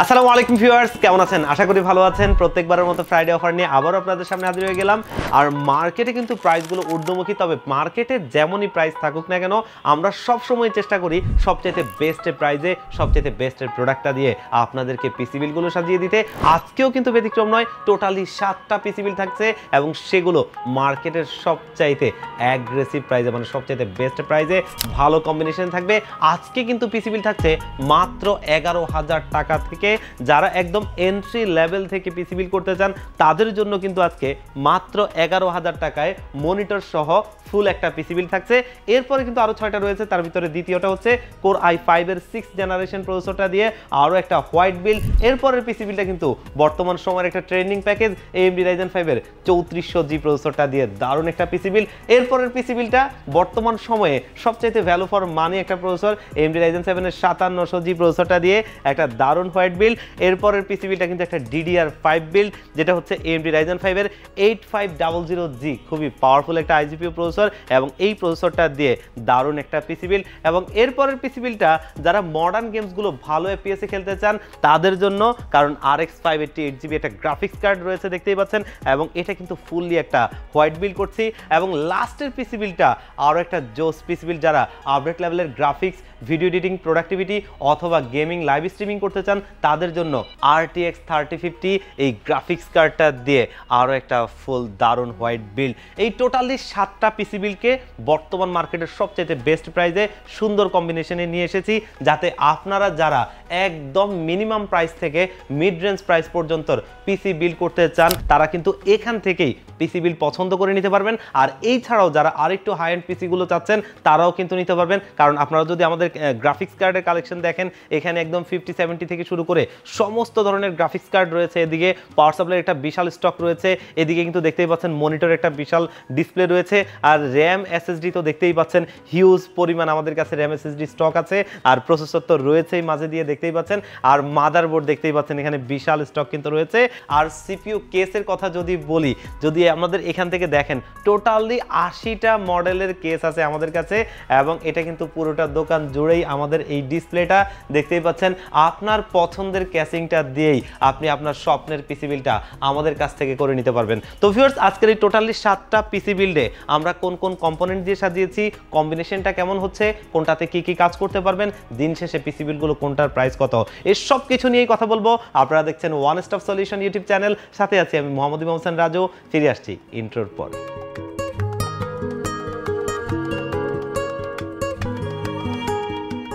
আসসালামু আলাইকুম ভিউয়ার্স, কেমন আছেন? আশা করি ভালো আছেন। প্রত্যেকবারের মতো ফ্রাইডে অফার নিয়ে আবারও আপনাদের সামনে হাজির হয়ে গেলাম। আর মার্কেটে কিন্তু প্রাইসগুলো ঊর্ধ্বমুখী, তবে মার্কেটে যেমনই প্রাইস থাকুক না কেন আমরা সবসময় চেষ্টা করি সবচেয়ে বেস্টের প্রাইসে সবচেয়ে বেস্টের প্রোডাক্টটা দিয়ে আপনাদেরকে পিসি বিলগুলো সাজিয়ে দিতে। আজকেও কিন্তু ব্যতিক্রম নয়, টোটালি 7টা পিসি বিল থাকছে এবং সেগুলো মার্কেটের সবচাইতে অ্যাগ্রেসিভ প্রাইসে, মানে সবচাইতে বেস্ট প্রাইসে ভালো কম্বিনেশন থাকবে। আজকে কিন্তু পিসি বিল থাকছে মাত্র 11,000 টাকা থেকে। যারা একদম এন্ট্রি লেভেল থেকে পিসি বিল করতে চান তাদের জন্য কিন্তু আজকে মাত্র 11,000 টাকায় মনিটর সহ ফুল একটা পিসি বিল থাকছে। এরপরে কিন্তু আরো 6টা রয়েছে, তার ভিতরে দ্বিতীয়টা হচ্ছে কোর i5 এর 6th জেনারেশন প্রসেসরটা দিয়ে আরো একটা হোয়াইট বিল। এরপরের পিসি বিলটা কিন্তু বর্তমান সময়ের একটা ট্রেন্ডিং প্যাকেজ AMD Ryzen 5 এর 3400G প্রসেসরটা দিয়ে দারুণ একটা পিসি বিল। এরপরের পিসি বিলটা বর্তমান সময়ে সবচেয়ে ভ্যালু ফর মানি একটা প্রসেসর AMD Ryzen 7 এর 5700G প্রসেসরটা দিয়ে একটা দারুণ হোয়াইট বিল। এরপরের পিসি বিলটা কিন্তু একটা DDR5 বিল্ড, যেটা হচ্ছে AMD Ryzen 5 এর 8500G, খুবই পাওয়ারফুল একটা IGPU প্রসেসর এবং এই প্রসেসরটা দিয়ে দারুণ একটা পিসি বিল। এবং এরপরের পিসি বিলটা যারা মডার্ন গেমসগুলো ভালো FPS এ খেলতে চান তাদের জন্য, কারণ RX 588GB একটা গ্রাফিক্স কার্ড রয়েছে দেখতেই পাচ্ছেন, এবং এটা কিন্তু ফুললি একটা হোয়াইট বিল করছি। এবং লাস্টের পিসি বিলটা আরও একটা জোস পিসি বিল, যারা আপডেট লেভেলের গ্রাফিক্স, ভিডিও এডিটিং, প্রোডাক্টিভিটি অথবা গেমিং লাইভ স্ট্রিমিং করতে চান তাদের জন্য RTX 3050 এই গ্রাফিক্স কার্ডটা দিয়ে আরও একটা ফুল দারুণ হোয়াইট বিল। এই টোটালি 7টা পিসি বিলকে বর্তমান মার্কেটের সবচেয়ে বেস্ট প্রাইসে সুন্দর কম্বিনেশনে নিয়ে এসেছি, যাতে আপনারা যারা একদম মিনিমাম প্রাইস থেকে মিড রেঞ্জ প্রাইস পর্যন্ত পিসি বিল করতে চান তারা কিন্তু এখান থেকেই পিসি বিল পছন্দ করে নিতে পারবেন। আর এই ছাড়াও যারা আরেকটু হাই এন্ড পিসিগুলো চাচ্ছেন তারাও কিন্তু নিতে পারবেন, কারণ আপনারা যদি আমাদের গ্রাফিক্স কার্ডের কালেকশন দেখেন এখানে একদম 5070 থেকে শুরু করে সমস্ত ধরনের গ্রাফিক্স কার্ড রয়েছে। এদিকে পাওয়ার সাপ্লাইয়ের একটা বিশাল স্টক রয়েছে, এদিকে কিন্তু দেখতেই পাচ্ছেন মনিটরের একটা বিশাল ডিসপ্লে রয়েছে, আর র্যাম এসএসডি তো দেখতেই পাচ্ছেন হিউজ পরিমাণ আমাদের কাছে র্যাম এসএসডি স্টক আছে, আর প্রসেসর তো রয়েছেই মাঝে দিয়ে দেখতেই পাচ্ছেন, আর মাদারবোর্ড দেখতেই পাচ্ছেন এখানে বিশাল স্টক কিন্তু রয়েছে। আর সিপিইউ কেসের কথা যদি বলি, যদি আমাদের এখান থেকে দেখেন টোটালি 80টা মডেলের কেস আছে আমাদের কাছে, এবং এটা কিন্তু পুরোটা দোকান জুড়েই আমাদের এই ডিসপ্লেটা দেখতেই পাচ্ছেন। আপনার পছন্দের ক্যাসিংটা দিয়েই আপনি আপনার স্বপ্নের পিসি বিলটা আমাদের কাছ থেকে করে নিতে পারবেন। তো ভিউয়ার্স, আজকের এই টোটালি 7টা পিসি বিল্ডে আমরা কোন কোন কম্পোনেন্ট দিয়ে সাজিয়েছি, কম্বিনেশনটা কেমন হচ্ছে, কোনটাতে কি কি কাজ করতে পারবেন, দিন শেষে পিসি বিলগুলো কোনটার প্রাইস কত, এই সব কিছু নিয়েই কথা বলবো। আপনারা দেখছেন one stop solution YouTube channel, সাথে আছি আমি মোহাম্মদ ইমাম হোসেন রাজু। ফিরে আসছি ইন্ট্রোর পর।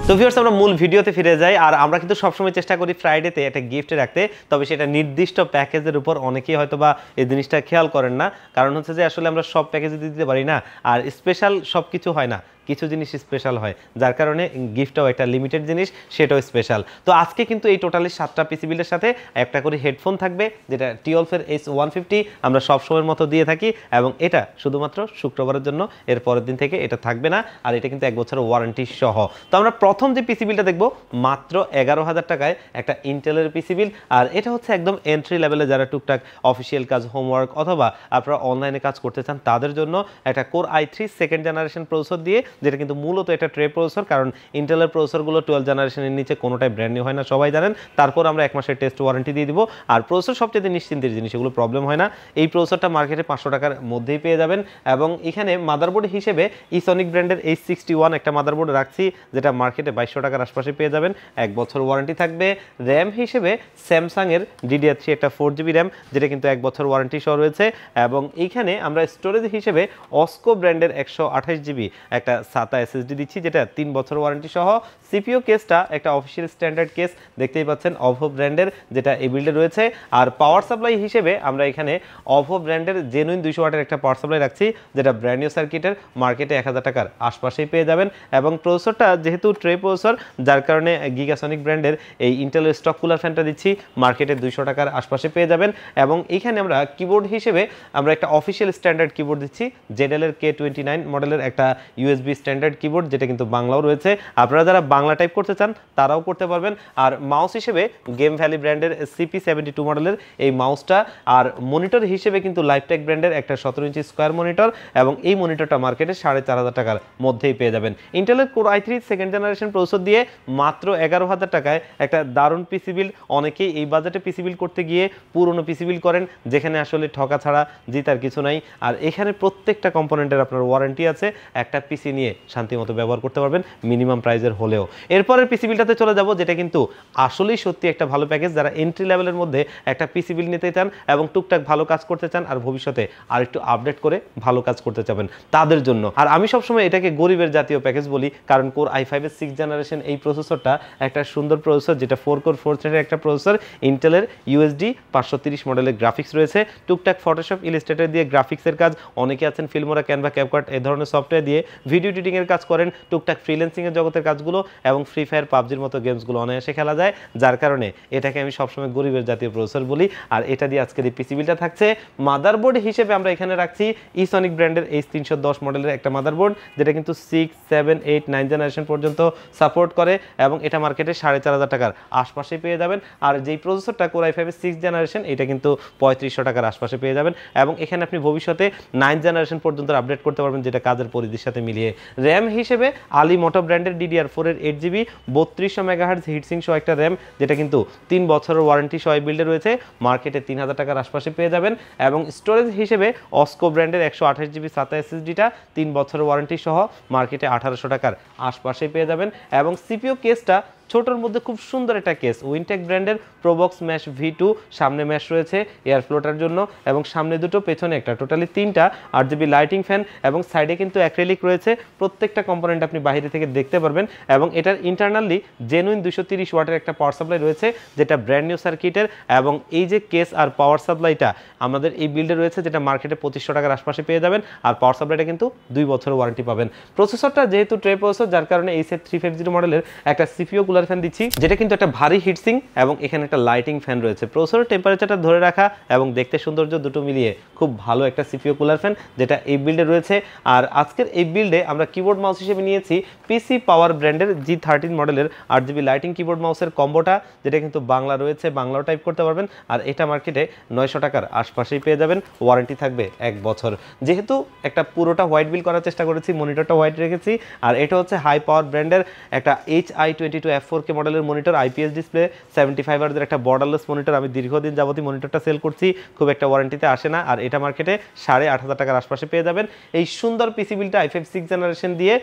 তো ভিউয়ার্স, আমরা মূল ভিডিওতে ফিরে যাই। আর আমরা কিন্তু সবসময় চেষ্টা করি ফ্রাইডেতে একটা গিফট রাখতে, তবে সেটা নির্দিষ্ট প্যাকেজের উপর। অনেকেই হয়তো বা এই জিনিসটা খেয়াল করেন না, কারণ হচ্ছে যে আসলে আমরা সব প্যাকেজে দিতে পারি না, আর স্পেশাল সব কিছু হয় না, কিছু জিনিস স্পেশাল হয়, যার কারণে গিফটটাও একটা লিমিটেড জিনিস, সেটাও স্পেশাল। তো আজকে কিন্তু এই টোটালি 7টা পিসি বিলের সাথে একটা করে হেডফোন থাকবে, যেটা টিওলফের H150 আমরা সব সময়ের মতো দিয়ে থাকি, এবং এটা শুধুমাত্র শুক্রবারের জন্য, এর পরের দিন থেকে এটা থাকবে না। আর এটা কিন্তু 1 বছরের ওয়ারেন্টি সহ। তো আমরা প্রথম যে পিসি বিলটা দেখবো মাত্র 11,000 টাকায় একটা ইন্টেলের পিসি বিল, আর এটা হচ্ছে একদম এন্ট্রি লেভেলে যারা টুকটাক অফিসিয়াল কাজ, হোমওয়ার্ক অথবা আপনারা অনলাইনে কাজ করতে চান তাদের জন্য একটা core i3 second generation processor দিয়ে, যেটা কিন্তু মূলত একটা ট্রে প্রসেসর, কারণ ইন্টেলের প্রসেসরগুলো 12 জেনারেশনের নিচে কোনোটাই ব্র্যান্ড নিউ হয় না, সবাই জানেন। তারপর আমরা 1 মাসের টেস্ট ওয়ারেন্টি দিয়ে দিব। আর প্রসেসর সবচেয়ে নিশ্চিন্তের জিনিস, এগুলো প্রবলেম হয় না। এই প্রসেসরটা মার্কেটে 500 টাকার মধ্যেই পেয়ে যাবেন। এবং এখানে মাদারবোর্ড হিসেবে ইসনিক ব্র্যান্ডের H61 একটা মাদারবোর্ড রাখছি, যেটা মার্কেটে 2200 টাকার আশপাশে পেয়ে যাবেন, 1 বছর ওয়ারেন্টি থাকবে। র্যাম হিসেবে স্যামসাংয়ের DDR3 একটা 4GB র্যাম, যেটা কিন্তু 1 বছর ওয়ারেন্টি সহ রয়েছে। এবং এইখানে আমরা স্টোরেজ হিসেবে অস্কো ব্র্যান্ডের 128GB একটা SATA SSD দিচ্ছি, যেটা 3 বছর ওয়ারেন্টি সহ। সিপিইউ কেসটা একটা অফিসিয়াল স্ট্যান্ডার্ড কেস, দেখতেই পাচ্ছেন অভো ব্র্যান্ডের, যেটা এই বিল্ডে রয়েছে। আর পাওয়ার সাপ্লাই হিসেবে আমরা এখানে অভো ব্র্যান্ডের জেনুইন 200 ওয়াটের একটা পাওয়ার সাপ্লাই রাখছি, যেটা ব্র্যান্ড নিউ সার্কিটের, মার্কেটে 1000 টাকার আশপাশেই পেয়ে যাবেন। এবং প্রসেসরটা যেহেতু ট্রে প্রসেসর, যার কারণে গিগাসনিক ব্র্যান্ডের এই ইন্টেলের স্টক কুলার ফ্যানটা দিচ্ছি, মার্কেটে 200 টাকার আশপাশে পেয়ে যাবেন। এবং এখানে আমরা কিবোর্ড হিসেবে আমরা একটা অফিসিয়াল স্ট্যান্ডার্ড কিবোর্ড দিচ্ছি, ZL এর K29 মডেলের একটা USB স্ট্যান্ডার্ড কিবোর্ড, যেটা কিন্তু বাংলাও রয়েছে। আপনারা যারা বাংলা বাংলা টাইপ করতে চান তারাও করতে পারবেন। আর মাউস হিসেবে গেম ভ্যালি ব্র্যান্ডের CP72 মডেলের এই মাউসটা, আর মনিটর হিসেবে কিন্তু লাইফটেক ব্র্যান্ডের একটা 17 ইঞ্চি স্কোয়ার মনিটর, এবং এই মনিটরটা মার্কেটে 4500 টাকার মধ্যেই পেয়ে যাবেন। ইন্টেলের core i3 second generation processor দিয়ে মাত্র 11,000 টাকায় একটা দারুণ পিসি বিল্ড। অনেকেই এই বাজেটে পিসি বিল্ড করতে গিয়ে পুরনো পিসি বিল্ড করেন, যেখানে আসলে ঠকা ছাড়া জিতার কিছু নাই। আর এখানে প্রত্যেকটা কম্পোনেন্টের আপনার ওয়ারেন্টি আছে, একটা পিসি নিয়ে শান্তিমতো ব্যবহার করতে পারবেন মিনিমাম প্রাইজের হলেও। এরপরের পিসি বিল্ডটাতে চলে যাব, যেটা কিন্তু আসলেই সত্যি একটা ভালো প্যাকেজ। যারা এন্ট্রি লেভেলের মধ্যে একটা পিসি বিল্ড নিতে চান এবং টুকটাক ভালো কাজ করতে চান আর ভবিষ্যতে আর একটু আপডেট করে ভালো কাজ করতে চাবেন তাদের জন্য। আর আমি সবসময় এটাকে গরিবের জাতীয় প্যাকেজ বলি, কারণ কোর i5 এর 6th জেনারেশন এই প্রসেসরটা একটা সুন্দর প্রসেসর, যেটা 4 কোর 4 থ্রেডের একটা প্রসেসর। ইন্টেলের USD 530 মডেলের গ্রাফিক্স রয়েছে, টুকটাক ফটোশপ ইলাস্ট্রেটর দিয়ে গ্রাফিক্সের কাজ। অনেকে আছেন ফিল্মোরা, ক্যানভা, ক্যাপকাট এই ধরনের সফটওয়্যার দিয়ে ভিডিও এডিটিং এর কাজ করেন, টুকটাক ফ্রিল্যান্সিং এর জগতের কাজগুলো এবং ফ্রি ফায়ার, পাবজির মতো গেমসগুলো অনায়াসে খেলা যায়, যার কারণে এটাকে আমি সবসময় গরিবের জাতীয় প্রসেসর বলি। আর এটা দিয়ে আজকের এই পিসি বিলটা থাকছে। মাদারবোর্ড হিসেবে আমরা এখানে রাখছি ইসনিক ব্র্যান্ডের H310 মডেলের একটা মাদারবোর্ড, যেটা কিন্তু 6, 7, 8, 9 জেনারেশন পর্যন্ত সাপোর্ট করে, এবং এটা মার্কেটে 4500 টাকার আশপাশে পেয়ে যাবেন। আর যেই প্রসেসরটা কোর i5 এর 6th জেনারেশন, এটা কিন্তু 3500 টাকার আশপাশে পেয়ে যাবেন, এবং এখানে আপনি ভবিষ্যতে 9 জেনারেশন পর্যন্ত আপডেট করতে পারবেন, যেটা কাজের পরিধির সাথে মিলিয়ে। র্যাম হিসেবে আলি মোটো ব্র্যান্ডের DDR4 এর 8GB 3200 মেগাহার্টজ হিটসিং সহ একটা র্যাম, যেটা কিন্তু 3 বছরের ওয়ারেন্টি সহ বিল্ডে রয়েছে, মার্কেটে 3000 টাকার আশপাশে পেয়ে যাবেন। এবং স্টোরেজ হিসেবে অস্কো ব্র্যান্ডের 128GB SATA SSDটা 3 বছরের ওয়ারেন্টি সহ মার্কেটে 1800 টাকার আশপাশে পেয়ে যাবেন। এবং সিপিইউ কেসটা ছোটোর মধ্যে খুব সুন্দর একটা কেস, উইনটেক ব্র্যান্ডের প্রোবক্স ম্যাশ V2, সামনে ম্যাশ রয়েছে এয়ার ফ্লোটার জন্য, এবং সামনে দুটো পেছনে একটা, টোটালি 3টা 8GB লাইটিং ফ্যান, এবং সাইডে কিন্তু অ্যাক্রিলিক রয়েছে। প্রত্যেকটা কম্পোনেন্ট আপনি বাইরে থেকে দেখতে পারবেন, এবং এটার ইন্টারনালি জেনুইন 230 ওয়াটের একটা পাওয়ার সাপ্লাই রয়েছে, যেটা ব্র্যান্ড নিউ সার্কিটের। এবং এই যে কেস আর পাওয়ার সাপ্লাইটা আমাদের এই বিল্ডে রয়েছে, যেটা মার্কেটে 2500 টাকার আশপাশে পেয়ে যাবেন, আর পাওয়ার সাপ্লাইটা কিন্তু 2 বছরের ওয়ারেন্টি পাবেন। প্রসেসরটা যেহেতু ট্রে প্রসেসর, যার কারণে H350 মডেলের একটা সিপিইউ কুলার ফ্যান দিচ্ছি, যেটা কিন্তু একটা ভারী হিটসিং, এবং এখানে একটা লাইটিং ফ্যান রয়েছে। প্রসেসরের টেম্পারেচারটা ধরে রাখা এবং দেখতে সৌন্দর্য দুটো মিলিয়ে খুব ভালো একটা সিপিইউ কুলার ফ্যান, যেটা এই বিল্ডে রয়েছে। আর আজকের এই বিল্ডে আমরা কিবোর্ড মাউস হিসেবে নিয়েছি পিসি পাওয়ার ব্র্যান্ডের G13 মডেলের 8GB লাইটিং কিবোর্ড মাউসের কম্বোটা, যেটা কিন্তু বাংলা রয়েছে, বাংলাও টাইপ করতে পারবেন। আর এটা মার্কেটে 900 টাকার আশপাশেই পেয়ে যাবেন, ওয়ারেন্টি থাকবে 1 বছর। যেহেতু একটা পুরোটা হোয়াইট বিল করার চেষ্টা করেছি, মনিটরটা হোয়াইট রেখেছি। আর এটা হচ্ছে হাই পাওয়ার ব্র্যান্ডের একটা HI22 F4K মডেলের মনিটর, IPS ডিসপ্লে, 75 হার্জের একটা বর্ডারলেস মনিটর। আমি দীর্ঘদিন যাবতীয় মনিটরটা সেল করছি, খুব একটা ওয়ারেন্টিতে আসে না। আর এটা মার্কেটে 8500 টাকার আশপাশে পেয়ে যাবেন। এই সুন্দর পিসি বিলটা i5 6th জেনারেশন দিয়ে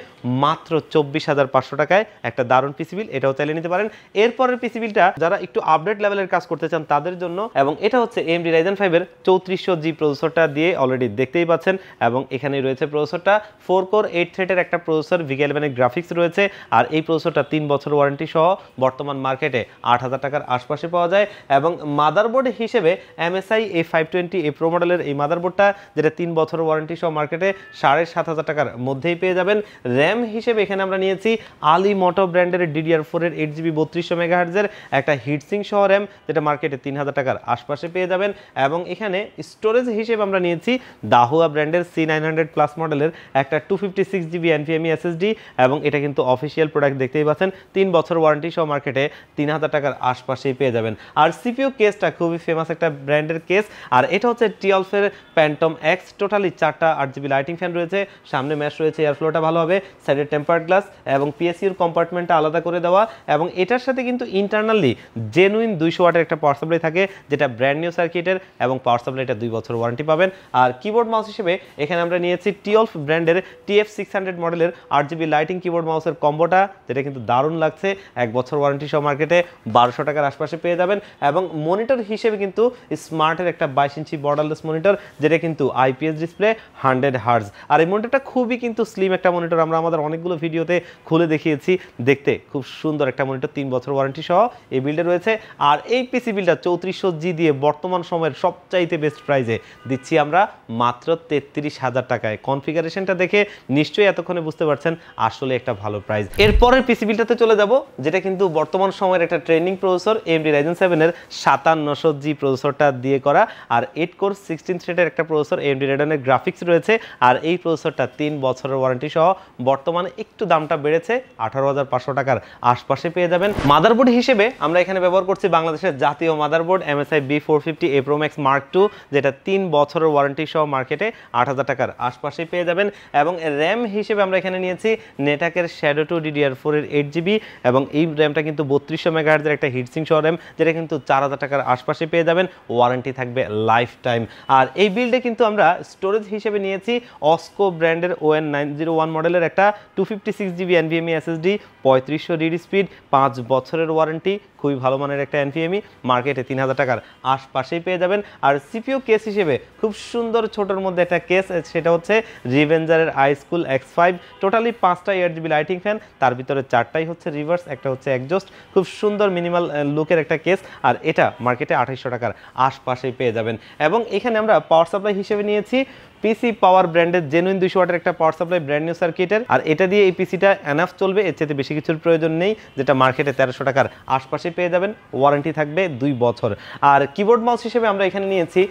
মাত্র 24,500 টাকায় একটা দারুণ পিসি বিল, এটাও চালিয়ে নিতে পারেন। এরপরের পিসি বিলটা যারা একটু আপডেট লেভেলের কাজ করতে চান তাদের জন্য, এবং এটা হচ্ছে AMD Ryzen 5 এর 3400G প্রসেসরটা দিয়ে অলরেডি দেখতেই পাচ্ছেন। এবং এখানে রয়েছে প্রসেসরটা 4 কোর 8 থ্রেডের একটা প্রসেসর, VK11 এর গ্রাফিক্স রয়েছে। আর এই প্রসেসরটা 3 বছর ওয়ারেন্টি সহ বর্তমান মার্কেটে 8000 টাকার আশপাশে পাওয়া যায়। এবং মাদারবোর্ড হিসেবে MSI A520 Pro মডেলের এই মাদারবোর্ডটা, যেটা 3 বছর ওয়ারেন্টি সহ মার্কেটে 7500 টাকার মধ্যেই পেয়ে যাবেন। র্যাম হিসেবে এখানে আমরা নিয়েছি আলি মোটো ব্র্যান্ডের DDR4 এর 8GB 3200 মেগাহার্জের একটা হিটসিং সহ র্যাম, যেটা মার্কেটে 3000 টাকার আশপাশে পেয়ে যাবেন। এবং এখানে স্টোরেজ হিসেবে আমরা নিয়েছি দাহুয়া ব্র্যান্ডের C900 প্লাস মডেলের একটা 256GB NVMe SSD, এবং এটা কিন্তু অফিসিয়াল প্রোডাক্ট, দেখতেই পাচ্ছেন। 3 বছর ওয়ারেন্টি সহ মার্কেটে 3000 টাকার আশপাশেই পেয়ে যাবেন। আর সিপিইউ কেসটা খুবই ফেমাস একটা ব্র্যান্ডের কেস, আর এটা হচ্ছে TILF এর Phantom X, টোটালি 4টা 8GB লাইটিং ফ্যান রয়েছে, সামনে ম্যাশ রয়েছে, এয়ার ফ্লোটা ভালো হবে, সাইডে টেম্পার্ড গ্লাস, এবং PSUর কম্পার্টমেন্টটা আলাদা করে দেওয়া। এবং এটার সাথে কিন্তু ইন্টারনালি জেনুইন 200 ওয়াটের একটা পাওয়ার সাপ্লাই থাকে, যেটা ব্র্যান্ড নিউ সার্কিটের, এবং পাওয়ার সাপ্লাইটা 2 বছর ওয়ারেন্টি পাবেন। আর কিবোর্ড মাউস হিসেবে এখানে আমরা নিয়েছি TILF ব্র্যান্ডের TF600 মডেলের 8GB লাইটিং কিবোর্ড মাউসের কম্বোটা, যেটা কিন্তু দারুণ লাগছে। 1 বছর ওয়ারেন্টি সহ মার্কেটে 1200 টাকার আশপাশে পেয়ে যাবেন। এবং মনিটর হিসেবে কিন্তু স্মার্টের একটা 22 ইঞ্চি বর্ডারলেস মনিটর, যেটা কিন্তু IPS ডিসপ্লে 100 হার্জ। আর এই মনিটরটা খুবই কিন্তু স্লিম একটা মনিটর, আমরা আমাদের অনেকগুলো ভিডিওতে খুলে দেখিয়েছি, দেখতে খুব সুন্দর একটা মনিটর, 3 বছর ওয়ারেন্টি সহ এই বিল্ডে রয়েছে। আর এই পিসি বিলটা 3400G দিয়ে বর্তমান সময়ের সবচাইতে বেস্ট প্রাইজে দিচ্ছি আমরা মাত্র 33,000 টাকায়। কনফিগারেশনটা দেখে নিশ্চয়ই এতক্ষণে বুঝতে পারছেন আসলে একটা ভালো প্রাইস। এরপরের পিসি বিলটাতে চলে যাব, যেটা কিন্তু বর্তমান সময়ের একটা ট্রেন্ডিং প্রসেসর AMD Ryzen 7 এর 5700G প্রসেসরটা দিয়ে করা, আর 8 কোর 16 থ্রেডের একটা প্রসেসর AMD Radeon এর গ্রাফিক্স রয়েছে। আর এই প্রসেসরটা 3 বছরের ওয়ারেন্টি সহ বর্তমানে একটু দামটা বেড়েছে, 18,500 টাকার আশপাশে পেয়ে যাবেন। মাদারবোর্ড হিসেবে আমরা এখানে ব্যবহার করছি বাংলাদেশের জাতীয় motherboard MSI B450A Pro Max Mark II, যেটা 3 বছরের ওয়ারেন্টি সহ মার্কেটে 8,000 টাকার আশপাশে পেয়ে যাবেন। এবং র্যাম হিসেবে আমরা এখানে নিয়েছি নেটাকের Shadow 2 DDR4 এর 8GB, এবং এই র্যামটা কিন্তু 3200 মেগাহার্টজের একটা হিটসিং সহ র্যাম, যেটা কিন্তু 4,000 টাকার আশপাশে পেয়ে যাবেন। ওয়ারেন্টি থাকবে লাইফ টাইম। আর এই বিল্ডে কিন্তু আমরা স্টোরেজ হিসেবে নিয়েছি অস্কো ব্র্যান্ডের ON901 মডেলের একটা 256GB NVMe SSD, 3500 read speed, 5 বছরের ওয়ারেন্টি, খুবই ভালো মানের একটা NVMe, মার্কেটে 3,000 টাকার আশপাশেই পেয়ে যাবেন। আর CPU কেস হিসেবে খুব সুন্দর ছোটোর মধ্যে একটা কেস, সেটা হচ্ছে রিভেঞ্জারের iSchool X5, টোটালি 5টা 8GB লাইটিং ফ্যান, তার ভিতরে 4টাই হচ্ছে রিভার্স, একটা হচ্ছে একজস্ট, খুব সুন্দর মিনিমাল লুকের একটা কেস। আর এটা মার্কেটে 2800 টাকার আশপাশেই পেয়ে যাবেন। এবং এখানে আমরা পাওয়ার সাপ্লাই হিসেবে নিয়েছি পিসি পাওয়ার ব্র্যান্ডের জেনুইন 200 ওয়াটের একটা পাওয়ার সাপ্লাই, ব্র্যান্ড নিউ সার্কিটের। আর এটা দিয়ে এই পিসিটা এনাফ চলবে, এর চেয়ে বেশি কিছুর প্রয়োজন নেই, যেটা মার্কেটে 1300 টাকার আশপাশে পেয়ে যাবেন। ওয়ারেন্টি থাকবে 2 বছর। আর কিবোর্ড মাউস হিসেবে আমরা এখানে নিয়েছি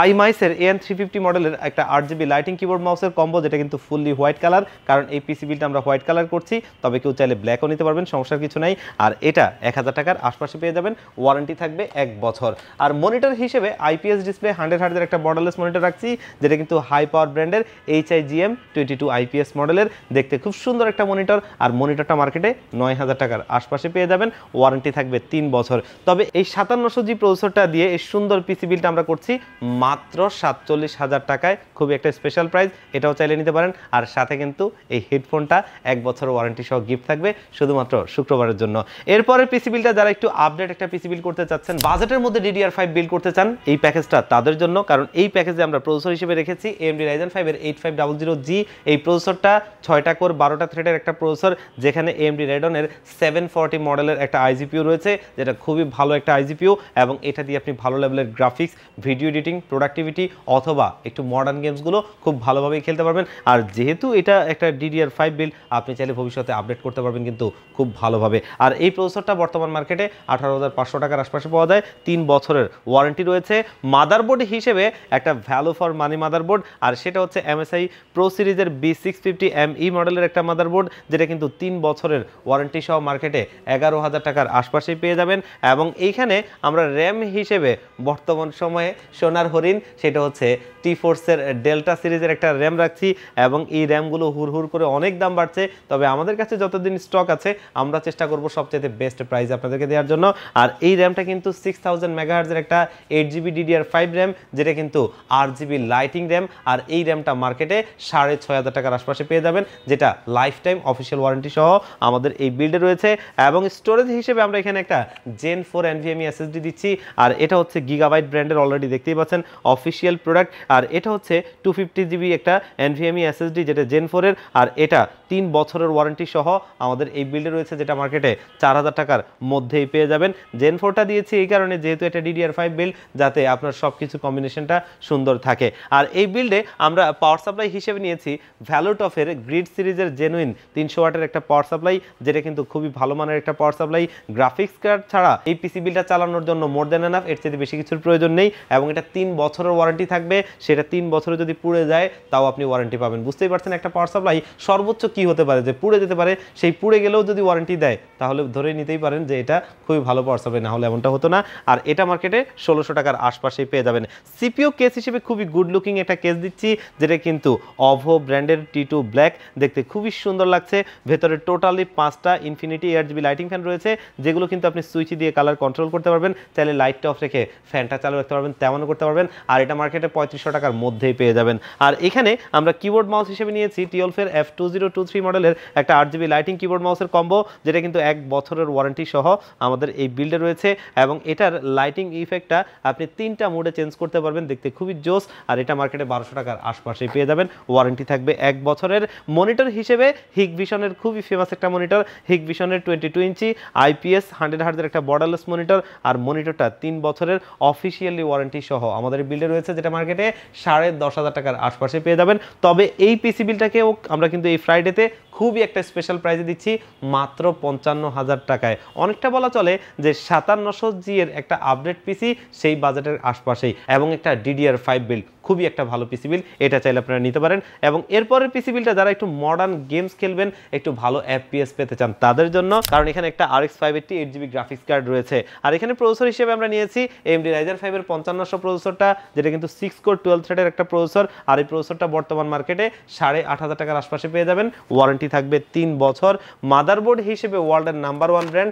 iMice-এর AN350 মডেলের একটা 8GB লাইটিং কিবোর্ড মাউসের কম্বো, যেটা কিন্তু ফুললি হোয়াইট কালার, কারণ এই পিসি বিলটা আমরা হোয়াইট কালার করছি, তবে কেউ চাইলে ব্ল্যাকও নিতে পারবেন, সমস্যার কিছু নাই। আর এটা 1000 টাকার আশপাশে পেয়ে যাবেন, ওয়ারেন্টি থাকবে 1 বছর। আর মনিটর হিসেবে IPS ডিসপ্লে 100 হার্জের একটা বর্ডারলেস মনিটর রাখছি, যেটা কিন্তু হাই পাওয়ার ব্র্যান্ডের HIGM 22 IPS মডেলের, দেখতে খুব সুন্দর একটা মনিটর। আর মনিটরটা মার্কেটে 9000 টাকার আশপাশে পেয়ে যাবেন, ওয়ারেন্টি থাকবে 3 বছর। তবে এই 5700G প্রসেসরটা দিয়ে এই সুন্দর পিসি বিলটা আমরা করছি মাত্র 47,000 টাকায়, খুবই একটা স্পেশাল প্রাইস, এটাও চাইলে নিতে পারেন। আর সাথে কিন্তু এই হেডফোনটা 1 বছর ওয়ারেন্টি সহ গিফট থাকবে শুধুমাত্র শুক্রবারের জন্য। এরপরের পিসি বিলটা যারা একটু আপডেট একটা পিসি বিল করতে চাচ্ছেন, বাজেটের মধ্যে DDR5 বিল করতে চান, এই প্যাকেজটা তাদের জন্য, কারণ এই প্যাকেজে আমরা প্রসেসর হিসেবে রেখেছি AMD Ryzen 5 এর 8500G। এই প্রসেসরটা 6টা কোর 12টা থ্রেডের একটা প্রসেসর, যেখানে AMD Radeon এর 740 মডেলের একটা iGPU রয়েছে, যেটা খুবই ভালো একটা iGPU, এবং এটা দিয়ে আপনি ভালো লেভেলের গ্রাফিক্স, ভিডিও এডিটিং, প্রোডাক্টিভিটি অথবা একটু মডার্ন গেমসগুলো খুব ভালোভাবেই খেলতে পারবেন। আর যেহেতু এটা একটা DDR5 বিল, আপনি চাইলে ভবিষ্যতে আপডেট করতে পারবেন কিন্তু খুব ভালোভাবে। আর এই প্রসেসরটা বর্তমান মার্কেটে 18,500 টাকার আশপাশে পাওয়া যায়, 3 বছরের ওয়ারেন্টি রয়েছে। মাদারবোর্ড হিসেবে একটা ভ্যালু ফর মানি মাদারবোর্ড, আর সেটা হচ্ছে MSI Pro সিরিজের B650ME মডেলের একটা মাদারবোর্ড, যেটা কিন্তু 3 বছরের ওয়ারেন্টি সহ মার্কেটে 11,000 টাকার আশপাশেই পেয়ে যাবেন। এবং এইখানে আমরা র্যাম হিসেবে বর্তমান সময়ে সোনার হরিণ, সেটা হচ্ছে T-Force-এর ডেল্টা সিরিজের একটা র্যাম রাখছি, এবং এই র্যামগুলো হুড় করে অনেক দাম বাড়ছে, তবে আমাদের কাছে যতদিন স্টক আছে আমরা চেষ্টা করব সবচেয়ে বেস্ট প্রাইস আপনাদেরকে দেওয়ার জন্য। আর এই র্যামটা কিন্তু 6000 মেগাহার্টজের একটা 8GB DDR5 র্যাম, যেটা কিন্তু 8GB লাইটিং র্যাম। আর এই র্যামটা মার্কেটে 6500 টাকার আশপাশে পেয়ে যাবেন, যেটা লাইফ টাইম অফিসিয়াল ওয়ারেন্টি সহ আমাদের এই বিল্ডে রয়েছে। এবং স্টোরেজ হিসেবে আমরা এখানে একটা Gen 4 NVMe SSD দিচ্ছি, আর এটা হচ্ছে গিগাবাইট ব্র্যান্ডের, অলরেডি দেখতেই পাচ্ছেন অফিসিয়াল প্রোডাক্ট। আর এটা হচ্ছে 250GB একটা NVMe SSD, যেটা Gen 4 এর, আর এটা 3 বছরের ওয়ারেন্টি সহ আমাদের এই বিল্ডে রয়েছে, যেটা মার্কেটে 4000 টাকার মধ্যেই পেয়ে যাবেন। Gen 4টা দিয়েছি এই কারণে, যেহেতু এটা DDR5 বিল্ড, যাতে আপনার সব কিছু কম্বিনেশনটা সুন্দর থাকে। আর এই বিল্ডে আমরা পাওয়ার সাপ্লাই হিসেবে নিয়েছি ভ্যালোটফের গ্রিড সিরিজের জেনুইন 300 ওয়াটের একটা পাওয়ার সাপ্লাই, যেটা কিন্তু খুবই ভালো মানের একটা পাওয়ার সাপ্লাই। গ্রাফিক্স কার্ড ছাড়া এই পিসি বিলটা চালানোর জন্য মোর দ্যান এনাফ, এর চেয়ে বেশি কিছুর প্রয়োজন নেই। এবং এটা 3 বছরের ওয়ারেন্টি থাকবে, সেটা 3 বছরে যদি পুড়ে যায় তাও আপনি ওয়ারেন্টি পাবেন। বুঝতেই পারছেন একটা পাওয়ার সাপ্লাই সর্বোচ্চ কি হতে পারে, যে পুড়ে যেতে পারে, সেই পুড়ে গেলেও যদি ওয়ারেন্টি দেয় তাহলে ধরে নিতেই পারেন যে এটা খুবই ভালো পাওয়ার সাপ্লাই, না হলে এমনটা হতো না। আর এটা মার্কেটে 1600 টাকার আশপাশেই পেয়ে যাবেন। সিপিইউ কেস হিসেবে খুবই গুড লুকিং একটা কেস দিচ্ছি, যেটা কিন্তু অভো ব্র্যান্ডের T2 ব্ল্যাক, দেখতে খুবই সুন্দর লাগছে। ভেতরে টোটালি 5টা ইনফিনিটি 8GB লাইটিং ফ্যান রয়েছে, যেগুলো কিন্তু আপনি সুইচ দিয়ে কালার কন্ট্রোল করতে পারবেন, চাইলে লাইটটা অফ রেখে ফ্যানটা চালু রাখতে পারবেন, তেমনও করতে পারবেন। আর এটা মার্কেটে 3500 টাকার মধ্যেই পেয়ে যাবেন। আর এখানে আমরা কিবোর্ড মাউস হিসেবে নিয়েছি টিওলফের F2023 মডেলের একটা 8GB লাইটিং কিবোর্ড মাউসের কম্বো, যেটা কিন্তু 1 বছরের ওয়ারেন্টি সহ আমাদের এই বিল্ডে রয়েছে। এবং এটার লাইটিং ইফেক্টটা আপনি 3টা মোডে চেঞ্জ করতে পারবেন, দেখতে খুবই জোস। আর এটা মার্কেটে 1200 টাকার আশপাশেই পেয়ে যাবেন, ওয়ারেন্টি থাকবে 1 বছরের। মনিটর হিসেবে হিগভিশনের খুবই ফেমাস একটা মনিটর, হিগভিশনের 22 ইঞ্চি IPS 100 হার্জের একটা বর্ডারলেস মনিটর। আর মনিটরটা 3 বছরের অফিসিয়ালি ওয়ারেন্টি সহ আমাদের বিল্ডে রয়েছে, যেটা মার্কেটে 10,500 টাকার আশপাশে পেয়ে যাবেন। তবে এই পিসি বিলটাকেও আমরা কিন্তু এই ফ্রাইডেতে খুবই একটা স্পেশাল প্রাইসে দিচ্ছি, মাত্র 55,000 টাকায়। অনেকটা বলা চলে যে 5700G এর একটা আপডেট পিসি সেই বাজেটের আশপাশেই, এবং একটা DDR5 বিল্ড, খুবই একটা ভালো পিসি বিল্ড, এটা চাইলে আপনারা নিতে পারেন। এবং এরপরের পিসি বিল্ডটা যারা একটু মডার্ন গেমস খেলবেন, একটু ভালো FPS পেতে চান তাদের জন্য, কারণ এখানে একটা RX 580 8GB গ্রাফিক্স কার্ড রয়েছে। আর এখানে প্রসেসর হিসেবে আমরা নিয়েছি AMD Ryzen 5 এর 5500 প্রসেসরটা, যেটা কিন্তু 6 কোর 12 থ্রেডের একটা প্রসেসর। আর এই প্রসেসরটা বর্তমান মার্কেটে 8,500 টাকার আশপাশে পেয়ে যাবেন, ওয়ারেন্টি থাকবে 3 বছর। মাদারবোর্ড হিসেবে ওয়ার্ল্ডের নাম্বার 1 ব্র্যান্ড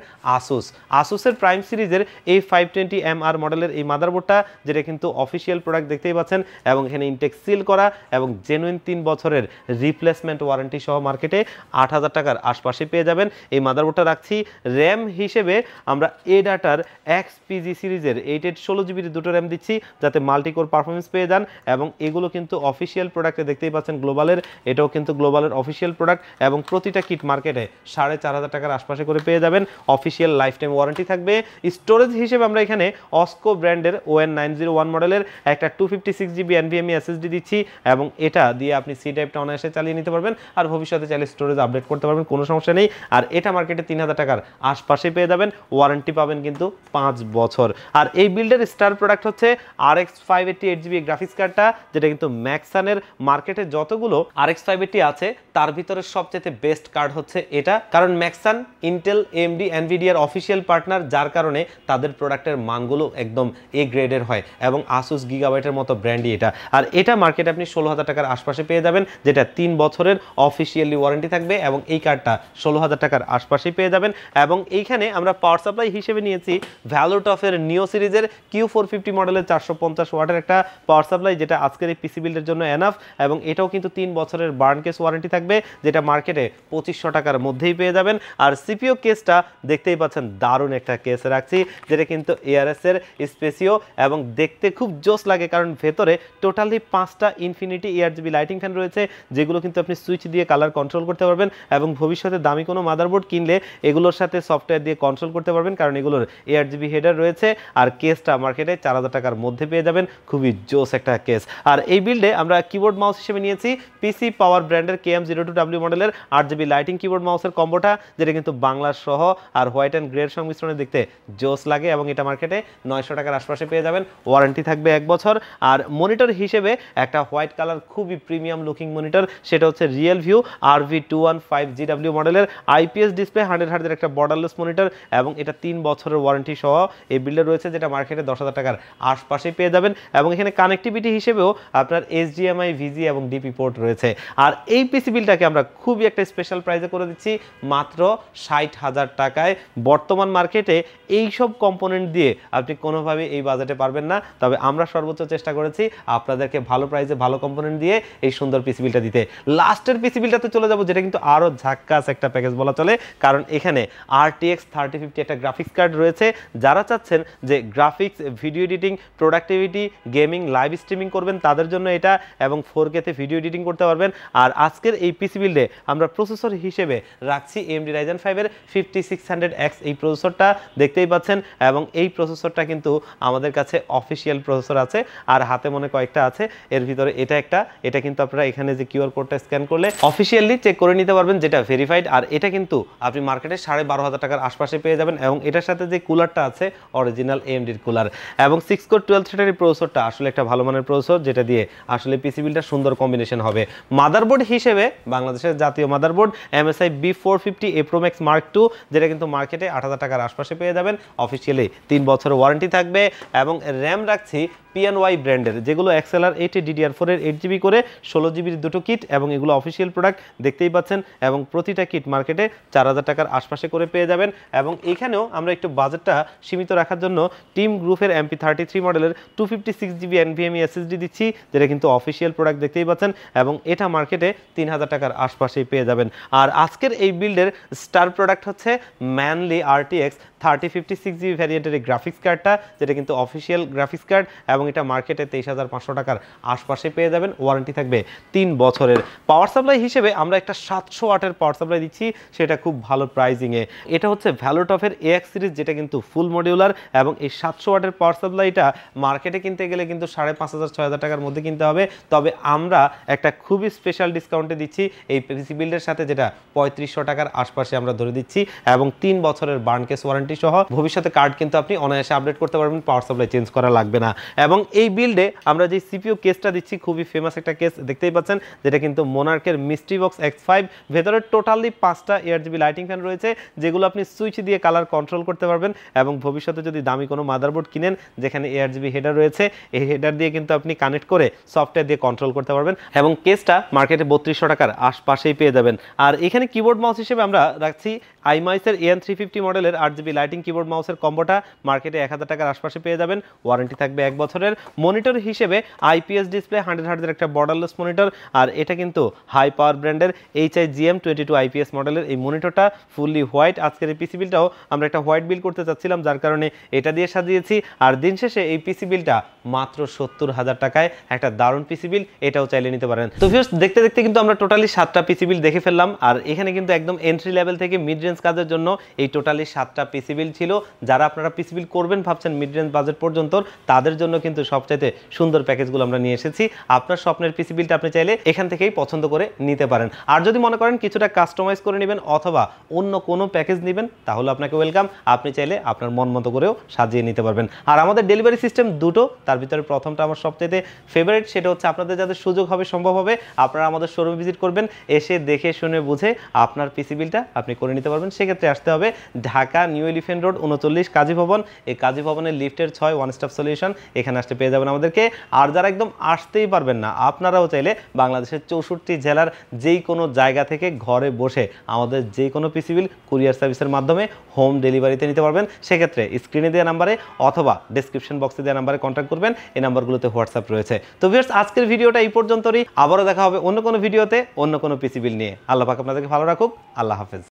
আসুসের প্রাইম সিরিজের এই 520MR মডেলের এই মাদারবোর্ডটা, যেটা কিন্তু অফিসিয়াল প্রোডাক্ট দেখতেই পাচ্ছেন, এবং এখানে ইনটেক সিল করা এবং জেনুইন 3 বছরের রিপ্লেসমেন্ট ওয়ারেন্টি সহ মার্কেটে 8,000 টাকার আশপাশে পেয়ে যাবেন। এই মাদারবোর্ডটা রাখছি। র্যাম হিসেবে আমরা এডাটার XPG সিরিজের 8/16GB দুটো র্যাম দিচ্ছি, যাতে মাল্টি কোর পারফরমেন্স পেয়ে যান। এবং এগুলো কিন্তু অফিসিয়াল প্রোডাক্টে দেখতেই পাচ্ছেন গ্লোবালের, এটাও কিন্তু গ্লোবালের অফিসিয়াল প্রোডাক্ট, এবং প্রতিটা কিট মার্কেটে 4,500 টাকার আশপাশে করে পেয়ে যাবেন। অফিসিয়াল লাইফ টাইম ওয়ারেন্টি থাকবে। স্টোরেজ হিসেবে আমরা এখানে অস্কো ব্র্যান্ডের ON901 মডেলের একটা 256GB NVMe SSD দিচ্ছি, এবং এটা দিয়ে আপনি সি টাইপটা অনায়াসে চালিয়ে নিতে পারবেন, আর ভবিষ্যতে চাইলে স্টোরেজ আপডেট করতে পারবেন, কোনো সমস্যা নেই। আর এটা মার্কেটে 3,000 টাকার আশপাশে পেয়ে যাবেন, ওয়ারেন্টি পাবেন কিন্তু 5 বছর। আর এই বিল্ডের স্টার প্রোডাক্ট হচ্ছে RX 580 8GB গ্রাফিক্স কার্ডটা, যেটা কিন্তু ম্যাক্সানের মার্কেটে যতগুলো RX 580 আছে তার ভিতরে সবচেয়ে বেস্ট কার্ড হচ্ছে এটা, কারণ ম্যাক্সান ইন্টেল AMD এনভিডিয়ার অফিসিয়াল পার্টনার, যার কারণে তাদের প্রোডাক্টের মানগুলো একদম A গ্রেডের হয়, এবং আসুস গিগাবাইটের মতো ব্র্যান্ডই এটা। আর এটা মার্কেটে আপনি 16,000 টাকার আশপাশে পেয়ে যাবেন, যেটা 3 বছরের অফিসিয়ালি ওয়ারেন্টি থাকবে, এবং এই কার্ডটা 16,000 টাকার আশপাশেই পেয়ে যাবেন। এবং এইখানে আমরা পাওয়ার সাপ্লাই হিসেবে নিয়েছি ভ্যালোটফের নিও সিরিজের Q450 মডেলের 450 ওয়াটের একটা পাওয়ার সাপ্লাই, যেটা আজকের এই পিসি বিল্ডের জন্য এনাফ, এবং এটাও কিন্তু 3 বছরের বার্ন কেস ওয়ারেন্টি থাকবে, যেটা মার্কেটে 2500 টাকার মধ্যেই পেয়ে যাবেন। আর সিপিইউ কেসটা দেখতেই পাচ্ছেন, দারুণ একটা কেস রাখছি, যেটা কিন্তু ARS এর স্পেসিও, এবং দেখতে খুব জোস লাগে, কারণ ভেতরে টোটালি 5টা ইনফিনিটি ARGB লাইটিং ফ্যান রয়েছে, যেগুলো কিন্তু আপনি সুইচ দিয়ে কালার কন্ট্রোল করতে পারবেন, এবং ভবিষ্যতে দামি কোনো মাদারবোর্ড কিনলে এগুলোর সাথে সফটওয়্যার দিয়ে কন্ট্রোল করতে পারবেন, কারণ এগুলোর ARGB হেডার রয়েছে। আর কেসটা মার্কেটে 4,000 টাকার মধ্যে পেয়ে যাবেন, খুবই জোস একটা কেস। আর এই বিল্ডে আমরা কিবোর্ড মাউস হিসেবে নিয়েছি পিসি পাওয়ার ব্র্যান্ডের KM02W মডেলের 8GB লাইটিং কিবোর্ড মাউসের কম্বোটা, যেটা কিন্তু বাংলা সহ আর হোয়াইট অ্যান্ড গ্রের সংমিশ্রণে দেখতে জোস লাগে, এবং এটা মার্কেটে 900 টাকার আশপাশে পেয়ে যাবেন, ওয়ারেন্টি থাকবে 1 বছর। আর মনিটর হিসেবে একটা হোয়াইট কালার খুবই প্রিমিয়াম লুকিং মনিটর, সেটা হচ্ছে রিয়েলভিউ RV215GW মডেলের IPS ডিসপ্লে 100Hz একটা বর্ডারলেস মনিটর, এবং এটা 3 বছরের ওয়ারেন্টি সহ এই বিল্ডে রয়েছে, যেটা মার্কেটে 10,000 টাকার আশপাশে পেয়ে যাবেন। এবং এখানে কানেক্টিভিটি হিসেবেও আপনার HDMI VG এবং DP পোর্ট রয়েছে। আর এই পিসি বিলটাকে আমরা খুবই একটা স্পেশাল প্রাইসে করে দিচ্ছি, মাত্র 60,000 টাকায়। বর্তমান মার্কেটে এই সব কম্পোনেন্ট দিয়ে আপনি কোনোভাবে এই বাজেটে পারবেন না, তবে আমরা সর্বোচ্চ চেষ্টা করেছি আপনাদেরকে ভালো প্রাইসে ভালো কম্পোনেন্ট দিয়ে এই সুন্দর পিসি বিলটা দিতে। লাস্টের পিসি বিলটাতে চলে যাব, যেটা কিন্তু আরও ঝাক্কাস একটা প্যাকেজ বলা চলে, কারণ এখানে RTX 3050 একটা গ্রাফিক্স কার্ড রয়েছে। যারা চাচ্ছেন যে graphics, video editing, productivity, gaming, live streaming করবেন, তাদের জন্য এটা, এবং 4K তে ভিডিও এডিটিং করতে পারবেন। আর আজকের এই পিসি বিল্ডে আমরা প্রসেসর হিসেবে রাখছি AMD Ryzen 5 এর 5600X এই প্রসেসরটা দেখতেই পাচ্ছেন, এবং এই প্রসেসরটা কিন্তু আমাদের কাছে অফিসিয়াল প্রসেসর আছে, আর হাতে মনে কয়েকটা আছে, এর ভিতরে এটা একটা, এটা কিন্তু আপনারা এখানে যে QR কোডটা স্ক্যান করলে অফিসিয়ালি চেক করে নিতে পারবেন, যেটা ভেরিফাইড। আর এটা কিন্তু আপনি মার্কেটে 12,500 টাকার আশপাশে পেয়ে যাবেন, এবং এটার সাথে যে কুলারটা আছে অরিজিনাল AMD এর কুলার, এবং 6 কোর 12 থ্রেডের এই প্রসেসরটা আসলে একটা ভালো মানের প্রসেসর, যেটা দিয়ে আসলে পিসি বিলটা সুন্দর কম্বিনেশন হবে। মাদারবোর্ড হিসেবে বাংলাদেশের জাতীয় motherboard MSI B450 A Pro Max Mark II, যেটা কিন্তু মার্কেটে 8,000 টাকার আশপাশে পেয়ে যাবেন, অফিসিয়ালি 3 বছরের ওয়ারেন্টি থাকবে। এবং র্যাম রাখছি PNY ব্র্যান্ডের, যেগুলো XLR 80 DDR4 এর 8GB করে 16GB দুটো কিট, এবং এগুলো অফিসিয়াল প্রোডাক্ট দেখতেই পাচ্ছেন, এবং প্রতিটা কিট মার্কেটে 4,000 টাকার আশপাশে করে পেয়ে যাবেন। এবং এখানেও আমরা একটু বাজেটটা সীমিত রাখার জন্য টিম গ্রুপের MP33 মডেলের 256GB NVMe SSD দিচ্ছি, যেটা কিন্তু অফিসিয়াল প্রোডাক্ট দেখতেই পাচ্ছেন, এবং এটা মার্কেটে 3,000 টাকার আশপাশেই পেয়ে যাবেন। আর আজকের এই বিল্ডের স্টার প্রোডাক্ট হচ্ছে ম্যানলি RTX 3050 6GB ভ্যারিয়েন্টের এই গ্রাফিক্স কার্ডটা, যেটা কিন্তু অফিসিয়াল গ্রাফিক্স কার্ড, এবং এটা মার্কেটে 23,500 টাকার আশপাশে পেয়ে যাবেন। ওয়ারেন্টি থাকবে 3 বছরের। পাওয়ার সাপ্লাই হিসেবে আমরা একটা 700 ওয়াটের পাওয়ার সাপ্লাই দিচ্ছি, সেটা খুব ভালো প্রাইজিংয়ে। এটা হচ্ছে ভ্যালোটফের AX সিরিজ, যেটা কিন্তু ফুল মডিউলার, এবং এই 700 ওয়াটের পাওয়ার সাপ্লাইটা মার্কেটে কিনতে গেলে কিন্তু 5,500-6,000 টাকার মধ্যে কিনতে হবে। তবে আমরা একটা খুবই স্পেশাল ডিসকাউন্টে দিচ্ছি এই পিসি বিল্ডের সাথে, যেটা 3500 টাকার আশপাশে আমরা ধরে দিচ্ছি, এবং 3 বছরের বার্ন কেস ওয়ারেন্টি সহ। ভবিষ্যতে কার্ড কিন্তু আপনি অনায়াসে আপডেট করতে পারবেন, পাওয়ার সাপ্লাই চেঞ্জ করা লাগবে না। এবং এই বিল্ডে আমরা যে সিপিইউ কেসটা দিচ্ছি, খুবই ফেমাস একটা কেস দেখতেই পাচ্ছেন, যেটা কিন্তু মোনার্কের মিস্ট্রি বক্স X5। ভেতরে টোটালি 5টা ARGB লাইটিং ফ্যান রয়েছে, যেগুলো আপনি সুইচ দিয়ে কালার কন্ট্রোল করতে পারবেন। এবং ভবিষ্যতে যদি দামি কোনো মাদারবোর্ড কিনেন যেখানে ARGB হেডার রয়েছে, এই হেডার দিয়ে কিন্তু আপনি কানেক্ট করে সফটওয়্যার দিয়ে কন্ট্রোল করতে পারবেন। এবং কেসটা মার্কেটে 3200 টাকার আশপাশেই পেয়ে যাবেন। আর এখানে কিবোর্ড মাউস হিসেবে আমরা রাখছি আইমাইসের AN350 মডেলের 8GB লাইটিং কিবোর্ড মাউসের কম্বোটা, মার্কেটে 1000 টাকার আশপাশে পেয়ে যাবেন। ওয়ারেন্টি থাকবে 1 বছরের। মনিটর হিসেবে IPS ডিসপ্লে 100 হার্টজের একটা বর্ডারলেস মনিটর, আর এটা কিন্তু হাই পাওয়ার ব্র্যান্ডের HIGM22 IPS মডেলের এই মনিটরটা, ফুললি হোয়াইট। আজকের এই পিসি বিলটাও আমরা একটা হোয়াইট বিল করতে চাচ্ছিলাম, যার কারণে এটা দিয়ে সাজিয়েছি। আর দিন শেষে এই পিসি বিলটা মাত্র 70,000 টাকায় একটা দারুণ পিসি বিল, এটাও চাইলে নিতে পারেন। তো ভিউয়ার্স, দেখতে দেখতে কিন্তু আমরা টোটালি 7টা পিসি বিল দেখে ফেললাম। আর এখানে কিন্তু একদম এন্ট্রি লেভেল থেকে মিড রেঞ্জ কাজের জন্য এই টোটালি 7টা পিসি বিল ছিল। যারা আপনারা পিসি বিল করবেন ভাবছেন মিড রেঞ্জ বাজেট পর্যন্ত, তাদের জন্য কিন্তু সবচাইতে সুন্দর প্যাকেজগুলো আমরা নিয়ে এসেছি। আপনার স্বপ্নের পিসি বিলটা আপনি চাইলে এখান থেকেই পছন্দ করে নিতে পারেন। আর যদি মনে করেন কিছুটা কাস্টমাইজ করে নেবেন অথবা অন্য কোনো প্যাকেজ নেবেন, তাহলে আপনাকে ওয়েলকাম। আপনি চাইলে আপনার মন মতো করেও সাজিয়ে নিতে পারবেন। আর আমাদের ডেলিভারি সিস্টেম দুটো, তার ভিতরে প্রথমটা আমার সবচেয়ে ফেভারিট, সেটা হচ্ছে আপনাদের যাদের সুযোগ হবে, সম্ভব হবে, আপনারা আমাদের শোরুমে ভিজিট করবেন, এসে দেখে শুনে বুঝে আপনার পিসি বিলটা আপনি করে নিতে পারবেন। সেক্ষেত্রে আসতে হবে ঢাকা নিউ এলিফ্যান্ট রোড 39 কাজী ভবন। এই কাজী ভবনের লিফটের 6 ওয়ান স্টপ সলিউশন, এখানে আসতে পেয়ে যাবেন আমাদেরকে। আর যারা একদম আসতেই পারবেন না, আপনারাও চাইলে বাংলাদেশের 64 জেলার যেই কোনো জায়গা থেকে ঘরে বসে আমাদের যে কোনো পিসি বিল কুরিয়ার সার্ভিসের মাধ্যমে হোম ডেলিভারিতে নিতে পারবেন। সেক্ষেত্রে স্ক্রিনে দেওয়া নাম্বারে অথবা ডেসক্রিপশন বক্সে দেওয়া নাম্বারে কন্ট্যাক্ট করবেন, এই নাম্বারগুলোতে হোয়াটসঅ্যাপ রয়েছে। তো ভিউয়ার্স, আজকের ভিডিওটা এই পর্যন্তই। আবারও দেখা হবে অন্য কোনো ভিডিওতে অন্য কোনো পিসি বিল নিয়ে। আল্লাহ পাক আপনাদেরকে ভালো রাখুক। আল্লাহ হাফেজ।